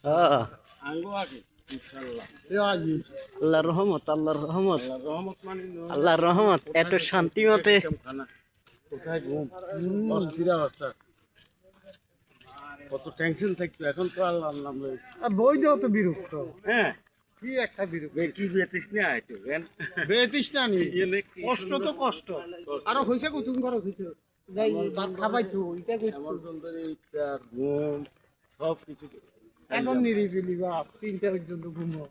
হ্যাঁ আঙ্গো আগে ইনশাআল্লাহ আল্লাহর রহমত আল্লাহর রহমত আল্লাহর রহমত মানে আল্লাহর রহমত এত শান্তি মতে খানা কোথায় ঘুম অস্থির অবস্থা কত টেনশন থাকতো এখন তো আল্লাহ নাম লই বই দেও তো বিরক্ত হ্যাঁ কি একটা বিরক্ত কি বেতিস না আইতো বেন বেতিস না নি এনে কি কষ্ট তো কষ্ট আরো হইছে কুতুম করো হইছে যাই ভাত খাবাই তো এটা আমার সুন্দরী তার ঘুম সব কিছু এখন নিরিবিলি বাপ 3টা পর্যন্ত ঘুমো